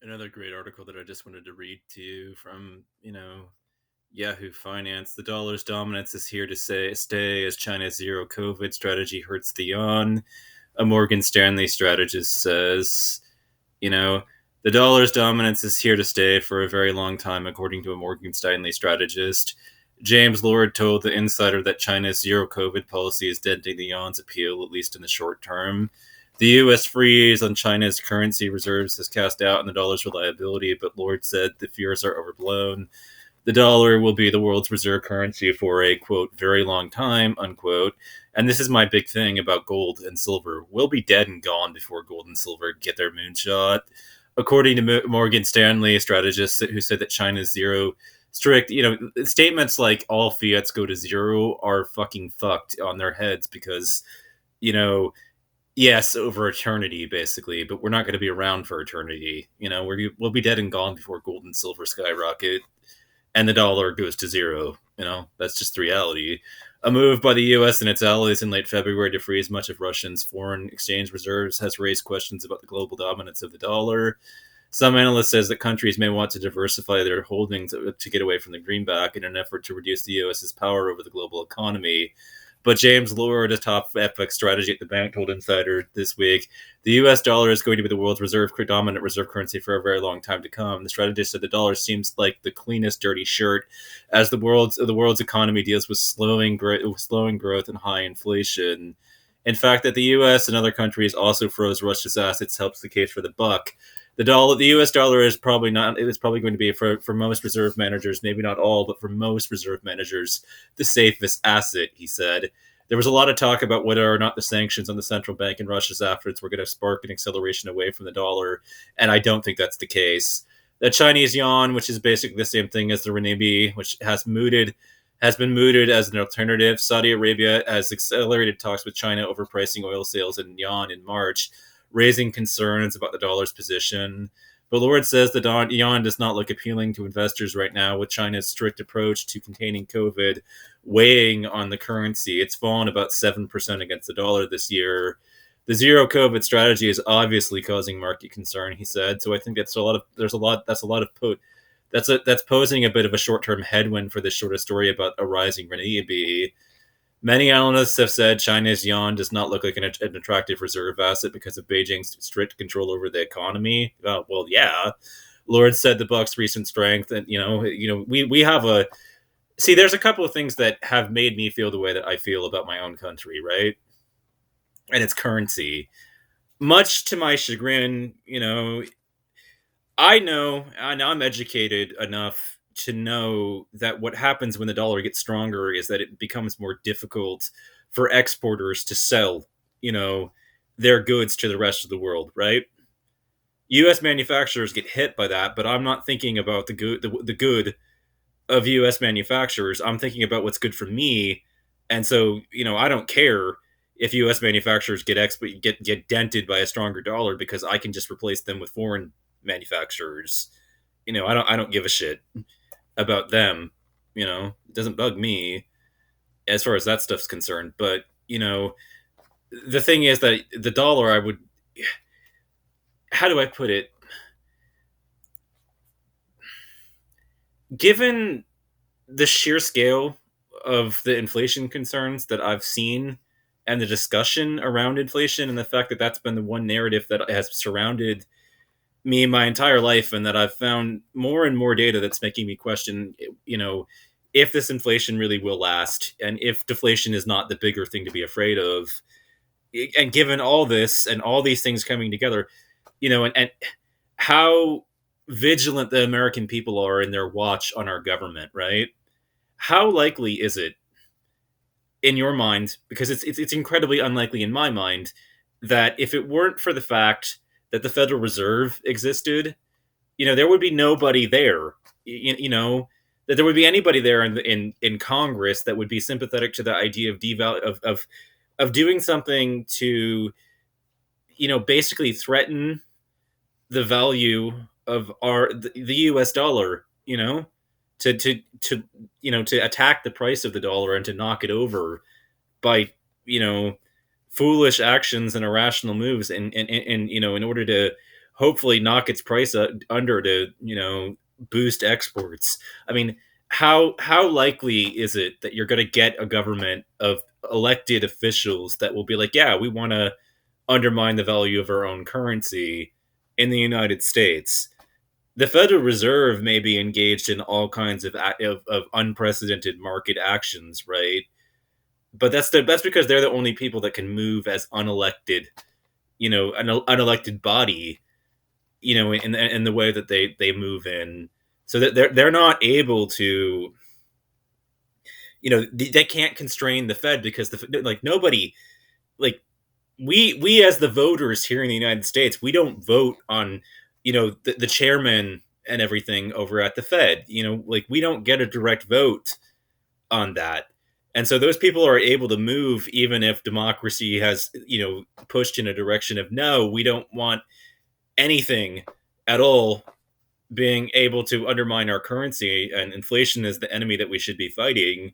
Another great article that I just wanted to read to you from, Yahoo Finance. The dollar's dominance is here to stay as China's zero COVID strategy hurts the yuan. A Morgan Stanley strategist says, you know, the dollar's dominance is here to stay for a very long time, according to a Morgan Stanley strategist. James Lord told the Insider that China's zero COVID policy is denting the yuan's appeal, at least in the short term. The U.S. freeze on China's currency reserves has cast doubt on the dollar's reliability, but Lord said the fears are overblown. The dollar will be the world's reserve currency for a, quote, very long time, unquote. And this is my big thing about gold and silver. We'll be dead and gone before gold and silver get their moonshot. According to Morgan Stanley, strategists who said that China's zero strict, statements like all fiats go to zero are fucking fucked on their heads because, you know, yes, over eternity, basically, but we're not going to be around for eternity. We'll be dead and gone before gold and silver skyrocket and the dollar goes to zero. That's just the reality. A move by the U.S. and its allies in late February to freeze much of Russia's foreign exchange reserves has raised questions about the global dominance of the dollar. Some analysts says that countries may want to diversify their holdings to get away from the greenback in an effort to reduce the U.S.'s power over the global economy. But James Lord, a top FX strategy at the bank, told Insider this week, the U.S. dollar is going to be the world's dominant reserve currency for a very long time to come. The strategist said the dollar seems like the cleanest dirty shirt as the world's economy deals with slowing growth and high inflation. In fact, that the U.S. and other countries also froze Russia's assets helps the case for the buck. The U.S. dollar is probably not. It is probably going to be for most reserve managers, maybe not all, but for most reserve managers, the safest asset. He said. There was a lot of talk about whether or not the sanctions on the central bank and Russia's efforts were going to spark an acceleration away from the dollar, and I don't think that's the case. The Chinese yuan, which is basically the same thing as the renminbi, which has been mooted as an alternative. Saudi Arabia has accelerated talks with China over pricing oil sales in yuan in March, raising concerns about the dollar's position. But Lord says the yuan does not look appealing to investors right now, with China's strict approach to containing COVID weighing on the currency. It's fallen about 7% against the dollar this year. The zero COVID strategy is obviously causing market concern, he said. So I think that's that's posing a bit of a short-term headwind for this short story about a rising renminbi. Many analysts have said China's yuan does not look like an attractive reserve asset because of Beijing's strict control over the economy. Well, yeah. Lord said the buck's recent strength, and we have a see. There's a couple of things that have made me feel the way that I feel about my own country, right? And its currency. Much to my chagrin, I know, and I'm educated enough to know that what happens when the dollar gets stronger is that it becomes more difficult for exporters to sell, their goods to the rest of the world, right? U.S. manufacturers get hit by that, but I'm not thinking about the good of U.S. manufacturers. I'm thinking about what's good for me, and so I don't care if U.S. manufacturers get dented by a stronger dollar because I can just replace them with foreign manufacturers. I don't give a shit about them. It doesn't bug me as far as that stuff's concerned. But the thing is that the dollar, I would. How do I put it? Given the sheer scale of the inflation concerns that I've seen and the discussion around inflation and the fact that that's been the one narrative that has surrounded me my entire life, and that I've found more and more data that's making me question, if this inflation really will last and if deflation is not the bigger thing to be afraid of. And given all this and all these things coming together, and how vigilant the American people are in their watch on our government, right? How likely is it in your mind, because it's incredibly unlikely in my mind, that if it weren't for the fact that the Federal Reserve existed, there would be nobody there. That there would be anybody there in Congress that would be sympathetic to the idea of of doing something to, basically threaten the value of the U.S. dollar. To attack the price of the dollar and to knock it over by foolish actions and irrational moves, and in order to hopefully knock its price under to boost exports. I mean, how likely is it that you're going to get a government of elected officials that will be like, yeah, we want to undermine the value of our own currency in the United States? The Federal Reserve may be engaged in all kinds of unprecedented market actions, right? But that's because they're the only people that can move as unelected, an unelected body, in the way that they move in, so that they're not able to, they can't constrain the Fed because like nobody, like we as the voters here in the United States, we don't vote on, the chairman and everything over at the Fed. Like we don't get a direct vote on that. And so those people are able to move even if democracy has, pushed in a direction of no, we don't want anything at all being able to undermine our currency, and inflation is the enemy that we should be fighting.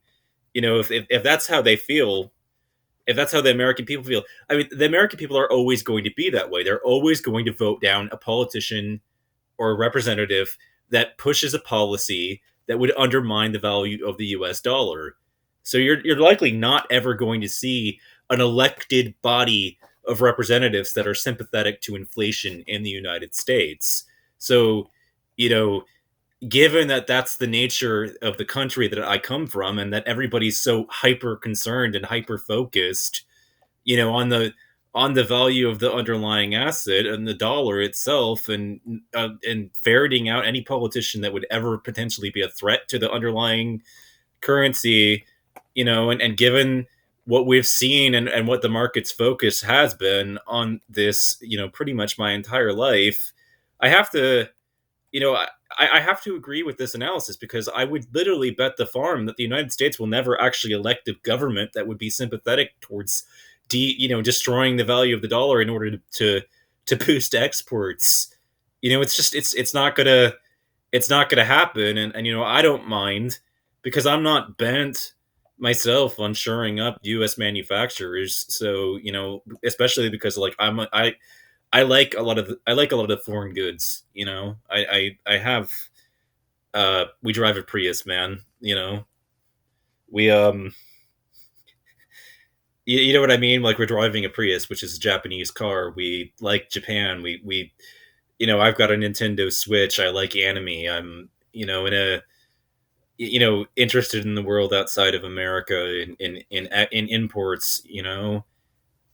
If that's how they feel, if that's how the American people feel, I mean, the American people are always going to be that way. They're always going to vote down a politician or a representative that pushes a policy that would undermine the value of the US dollar. So you're likely not ever going to see an elected body of representatives that are sympathetic to inflation in the United States. So, you know, given that that's the nature of the country that I come from and that everybody's so hyper concerned and hyper focused, on the value of the underlying asset and the dollar itself, and ferreting out any politician that would ever potentially be a threat to the underlying currency, and given what we've seen, and what the market's focus has been on this, pretty much my entire life, I have to, I have to agree with this analysis, because I would literally bet the farm that the United States will never actually elect a government that would be sympathetic towards destroying the value of the dollar in order to boost exports. It's not gonna happen, and I don't mind, because I'm not bent myself on shoring up U.S. manufacturers. So especially because like I like a lot of foreign goods. I have we drive a Prius, man. We you know what I mean? Like we're driving a Prius, which is a Japanese car. We like Japan. We I've got a Nintendo Switch. I like anime. I'm in a interested in the world outside of America, in imports.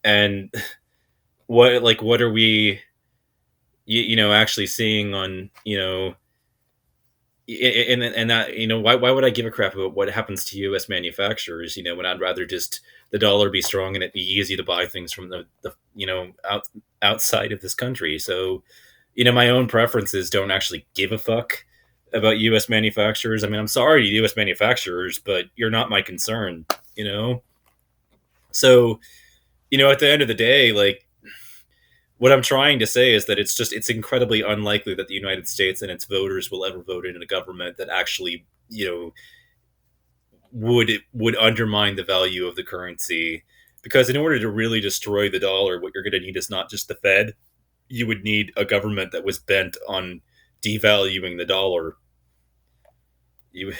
And what are we actually seeing on and that, why would I give a crap about what happens to U.S. manufacturers? When I'd rather just the dollar be strong and it be easy to buy things from the outside of this country. So my own preferences don't actually give a fuck about U.S. manufacturers. I mean, I'm sorry to U.S. manufacturers, but you're not my concern. So at the end of the day, like, what I'm trying to say is that it's incredibly unlikely that the United States and its voters will ever vote in a government that actually, would undermine the value of the currency. Because in order to really destroy the dollar, what you're going to need is not just the Fed. You would need a government that was bent on devaluing the dollar. You